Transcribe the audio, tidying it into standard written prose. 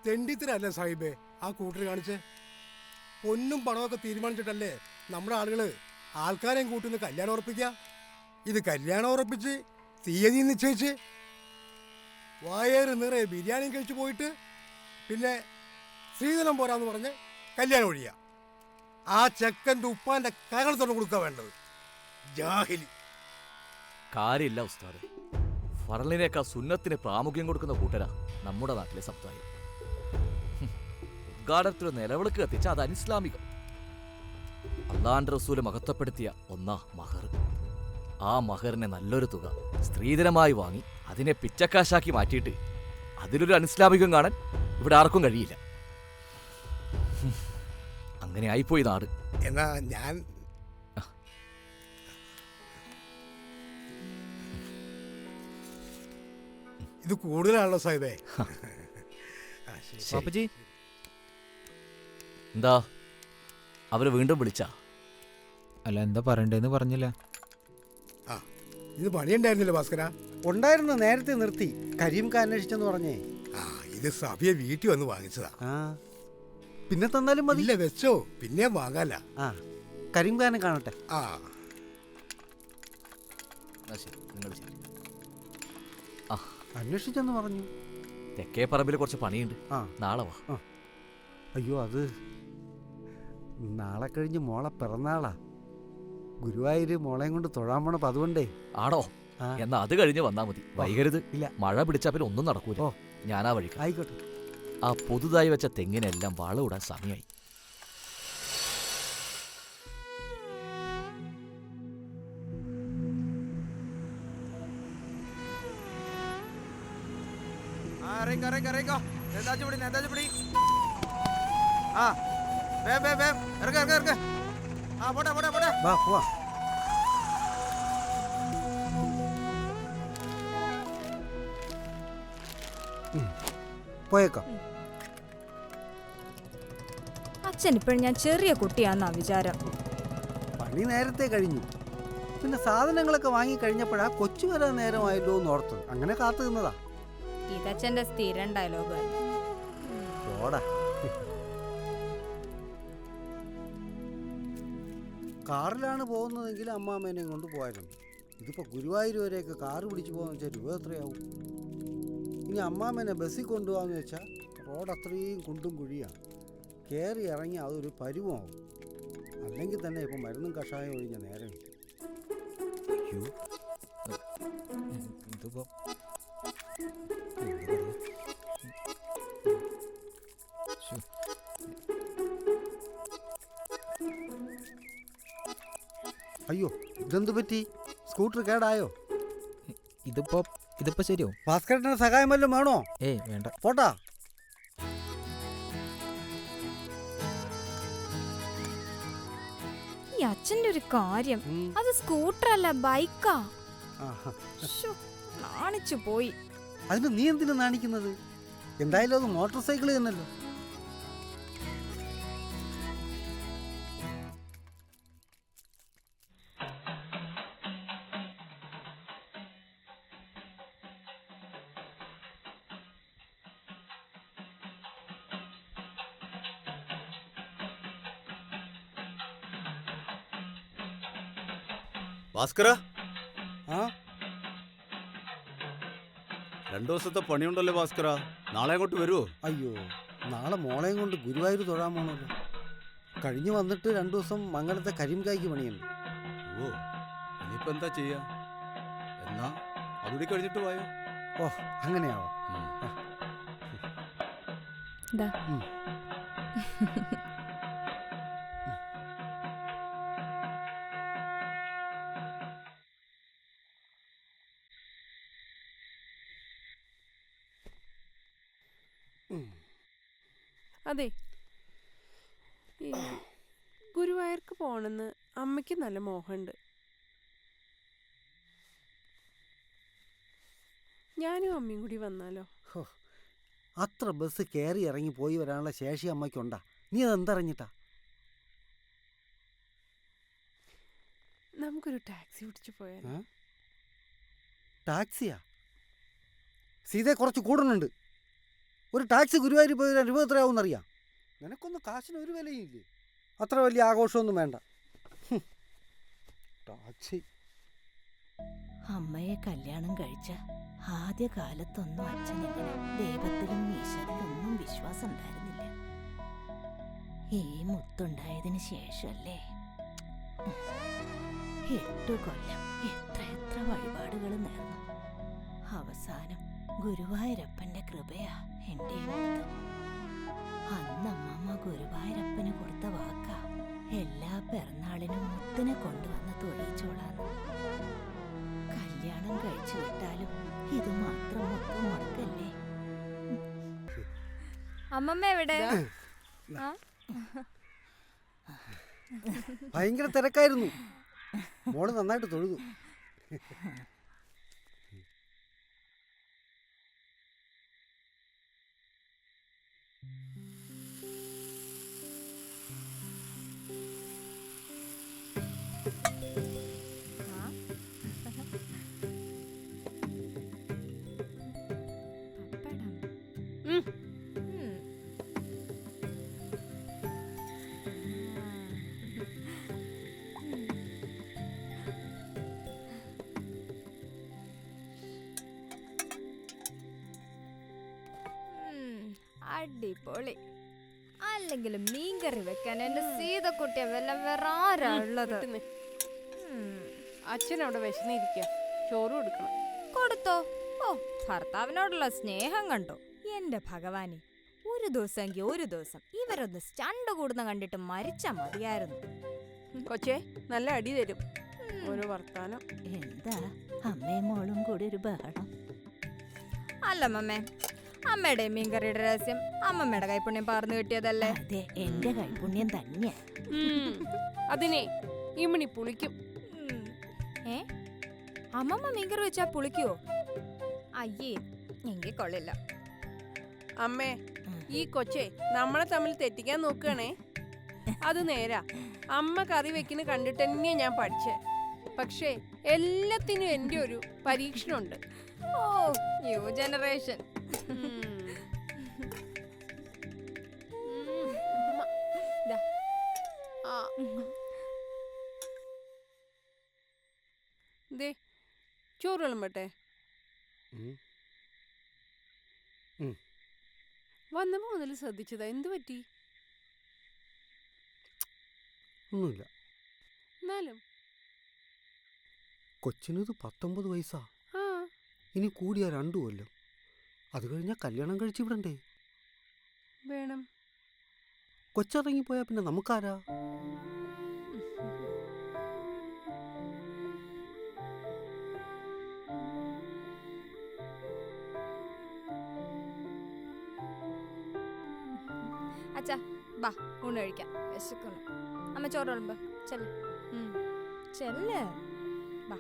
തെണ്ടിത്തരല്ലേ സാഹിബേ ആ കൂട്ടർ കാണിച്ച്? പൊന്നും പണമൊക്കെ തീരുമാനിച്ചിട്ടല്ലേ നമ്മുടെ ആളുകള് ആൾക്കാരെയും കൂട്ടുന്ന കല്യാണം ഉറപ്പിക്കുക. ഇത് കല്യാണം ഉറപ്പിച്ച് തീയതി നിശ്ചയിച്ച് വയറ് നിറയെ ബിരിയാണിയും കഴിച്ചു പോയിട്ട് പിന്നെ സ്ത്രീധനം പോരാന്ന് പറഞ്ഞ് കല്യാണം ഒഴിയുക. ആ ചെക്കൻ്റെ ഉപ്പാന്റെ കരളത്തോട് കൊടുക്കുക വേണ്ടത്. ജാഹിലി. കാര്യമില്ല ഉസ്താദ്. ഫറലിനേക്കാൾ സുന്നത്തിന് പ്രാമുഖ്യം കൊടുക്കുന്ന കൂട്ടരാ നമ്മുടെ നാട്ടിലെ സമുദായം. ഉദ്ഘാടനത്തിൽ നിലവിളക്ക് കത്തിച്ച അത് അനിസ്ലാമികം. അള്ളാന്റെ റസൂല് മഹത്വപ്പെടുത്തിയ ഒന്നാ മഹർ. ആ മഹറിനെ നല്ലൊരു തുക സ്ത്രീധനമായി വാങ്ങി അതിനെ പിച്ചക്കാശാക്കി മാറ്റിയിട്ട് അതിലൊരു അനിസ്ലാമികം കാണാൻ ഇവിടെ ആർക്കും കഴിയില്ല. അങ്ങനെ ആയിപ്പോയി നാട്. എന്നാ ഞാൻ ഇത് കൂടുതലാണല്ലോ സാഹിബേ. പാപ്പജി എന്താ അവര് വീണ്ടും വിളിച്ചാ? അല്ല, എന്താ പറയണ്ടേന്ന് പറഞ്ഞില്ല. ആ ഇത് പണിയുണ്ടായിരുന്നില്ല ഭാസ്കര? ഉണ്ടായിരുന്നു, നേരത്തെ നിർത്തി. കരീംക്ക് അന്വേഷിച്ചെന്ന് പറഞ്ഞേ. ആ ഇത് സഭയെ വീട്ടിൽ വന്ന് വാങ്ങിച്ചതാ. ആ പിന്നെ തന്നാലും മതി. ഇല്ല വെച്ചോ, പിന്നെ വാങ്ങാല. ആ കരീംഖാനെ കാണട്ടെ. ആ നിങ്ങൾ അന്വേഷിച്ചെന്ന് പറഞ്ഞു. തെക്കേ പറമ്പിൽ കുറച്ച് പണിയുണ്ട്. ആ നാളെ വാ. അയ്യോ, അത് നാളെ കഴിഞ്ഞ് മോളെ പിറന്നാളാ. ഗുരുവായൂര് മോളെയും കൊണ്ട് തൊഴാൻ പോണപ്പോ അതുകൊണ്ടേ. ആണോ? എന്നാ അത് കഴിഞ്ഞ് വന്നാ മതി, വൈകരുത്. ഇല്ല, മഴ പിടിച്ചാ പിന്നെ ഒന്നും നടക്കൂല. ഞാനാ വഴിക്ക്. ആയിക്കോട്ടെ. ആ പുതുതായി വെച്ച തെങ്ങിനെല്ലാം വളമിടാൻ സമയമായി. വാ പോവാ. പോയേക്കാം. അച്ഛൻ ഇപ്പോഴും ഞാൻ ചെറിയ കുട്ടിയാന്നാ വിചാരം. പണി നേരത്തെ കഴിഞ്ഞു. പിന്നെ സാധനങ്ങളൊക്കെ വാങ്ങി കഴിഞ്ഞപ്പോഴാ കൊച്ചു വരാൻ നേരമായല്ലോ എന്ന് ഓർത്തത്. അങ്ങനെ കാത്തു നിന്നതാ. ഇതച്ഛന്റെ സ്ഥിരം ഡയലോഗ്. ഓടാ. കാറിലാണ് പോകുന്നതെങ്കിൽ അമ്മാമ്മേനെയും കൊണ്ട് പോയായിരുന്നു. ഇതിപ്പോൾ ഗുരുവായൂർ വരെയൊക്കെ കാറ് പിടിച്ചു പോകാന്ന് വെച്ചാൽ രൂപ എത്രയാവും? ഇനി അമ്മാമ്മേനെ ബസ്സിൽ കൊണ്ടുപോകാന്ന് വെച്ചാൽ റോഡ് അത്രയും കുണ്ടും കുഴിയാണ്. കയറി ഇറങ്ങി അതൊരു പരുവമാവും. അല്ലെങ്കിൽ തന്നെ ഇപ്പം മരുന്നും കഷായം ഒഴിഞ്ഞ നേരം. അയ്യോ, ഇതെന്തു പറ്റി? സ്കൂട്ടർ കേടായോ? ഇതിപ്പോ ശരിയാവും. ഭാസ്കരന്റെ സഹായം വല്ലതും വേണോ? ഏയ് വേണ്ട, പോട്ടാ. ഈ അച്ഛന്റെ ഒരു കാര്യം, അത് സ്കൂട്ടർ അല്ല ബൈക്കാ. നാണിച്ചു പോയി. അതിന് നീ എന്തിനാ നാണിക്കുന്നത്? എന്തായാലും അത് മോട്ടോർ സൈക്കിൾ തന്നല്ലോ. ഭാസ്കര, ആ 2 ദിവസത്തെ പണിയുണ്ടല്ലോ ഭാസ്കര, നാളെ അങ്ങോട്ട് വരുമോ? അയ്യോ, നാളെ മോളെയും കൊണ്ട് ഗുരുവായൂർ തൊഴാൻ പോണല്ലോ. കഴിഞ്ഞ് വന്നിട്ട് 2 ദിവസം മംഗലത്തെ കരിംകായ്ക്ക് പണിയുണ്ട്. ഓ, ഇനിയിപ്പോ എന്താ ചെയ്യാ? എന്നാ അതുകൂടി കഴിഞ്ഞിട്ട് പോയോ? ഓ, അങ്ങനെയാവാം. അതെ, ഗുരുവായൂർക്ക് പോണെന്ന് അമ്മയ്ക്ക് നല്ല മോഹമുണ്ട്. ഞാനും അമ്മയും കൂടി വന്നാലോ? അത്ര ബസ് കയറി ഇറങ്ങി പോയി വരാനുള്ള ശേഷി അമ്മയ്ക്കുണ്ടാ? നീ അതെന്തറിഞ്ഞിട്ടാ? നമുക്കൊരു ടാക്സി പിടിച്ചു പോയാലോ? ടാക്സിയാ? സീതയെ കുറച്ച് കൂടുന്നുണ്ട്. ഒരു ടാക്സി ഗുരുവായൂർ പോയി രൂപ എത്രയാവും എന്നറിയാം. നിനക്കൊന്നും കാശിന് ഒരു വിലയും ഇല്ലേ? അത്ര വലിയ ആഘോഷമൊന്നും വേണ്ട. ടാക്സി അമ്മയെ കല്യാണം കഴിച്ച ആദ്യ കാലത്തൊന്നും അച്ഛനിങ്ങനെ ദൈവത്തിലും ഈശ്വരനൊന്നും വിശ്വാസം ഉണ്ടായിരുന്നില്ല. ഈ മുത്തുണ്ടായതിന് ശേഷമല്ലേ 8 കൊല്ലം എത്ര വഴിപാടുകൾ നേർന്നു. അവസാനം ഗുരുവായൂരപ്പന്റെ കൃപയാ എൻ്റെ മുത്ത്. അന്നമ്മമ്മ ഗുരുവായൂരപ്പന് കൊടുത്ത വാക്ക എല്ലാ പിറന്നാളിനും മുത്തിനെ കൊണ്ടുവന്ന് തൊഴിച്ചോളാന്ന്. കല്യാണം കഴിച്ചു വിട്ടാലും ഇത് മാത്രം മുത്ത് മുടക്കല്ലേ. അമ്മമ്മ എവിടെ? ആ? ഭയങ്കര തിരക്കായിരുന്നു. മോള് നന്നായിട്ട് തൊഴുതു. ഉം. അടിപൊളി. അല്ലെങ്കിലും മീൻകറി വെക്കാൻ എന്റെ സീതക്കുട്ടിയെ വല്ല വേറെ ആരാ ഉള്ളത്? വിട്ടുനിന്ന്. അച്ഛൻ അവിടെ വിശന്നിരിക്കുക, ചോറ് കൊടുക്കണം. കൊടുത്തോ? ഓ, ഭർത്താവിനോടുള്ള സ്നേഹം കണ്ടോ എന്റെ ഭഗവാനെ. ഒരു ദിവസമെങ്കിൽ ഒരു ദിവസം ഇവരൊന്ന് സ്റ്റണ്ട് കൂടുന്ന കണ്ടിട്ട് മരിച്ചാ മതിയായിരുന്നു. കൊച്ചേ, നല്ല അടി തരും. ഓരോ വർത്താനം. എന്താ അമ്മയും മോളും കൂടി ഒരു ബഹളം? അല്ല മമ്മേ, അമ്മയുടെ മീൻകറിയുടെ രഹസ്യം അമ്മമ്മയുടെ കൈപ്പുണ്യം പാർന്നു കിട്ടിയതല്ലേ? അതെ, എന്റെ കൈപുണ്യം തന്നെയാ. അതിനെ ഇമിണി പുളിക്കും. ഏ, അമ്മമ്മ മീൻകറി വെച്ചാ പുളിക്കുവോ? അയ്യേ, എങ്കിൽ കൊള്ളില്ല. അമ്മേ, ഈ കൊച്ചേ നമ്മളെ തമ്മിൽ തെറ്റിക്കാൻ നോക്കുകയാണേ. അത് നേരാ. അമ്മ കറി വെക്കുന്ന കണ്ടിട്ട് തന്നെയാ ഞാൻ പഠിച്ചേ. പക്ഷേ എല്ലാത്തിനും എൻ്റെ ഒരു പരീക്ഷണമുണ്ട്. ഓ, ന്യൂ ജനറേഷൻ. ദേ, ചോറ് വിളമ്പട്ടെ? വന്നപ്പോ മുതൽ ശ്രദ്ധിച്ചതാ. എന്തു പറ്റി? ഒന്നുമില്ല. എന്നാലും കൊച്ചിനത് 19 വയസ്സാ. ആ, ഇനി കൂടിയാ 2 കൊല്ലം. അത് കഴിഞ്ഞാൽ കല്യാണം കഴിച്ചു വിടണ്ടേ? വേണം. കൊച്ചിറങ്ങിപ്പോയാ പിന്നെ നമുക്കാരാ? അച്ഛാ, ബാ ഊണ് കഴിക്കാം. വിശക്കുന്നു. അമ്മ ചോറ് വിളമ്പ്. ചെല്ല് ചെല്ല്. ബാ.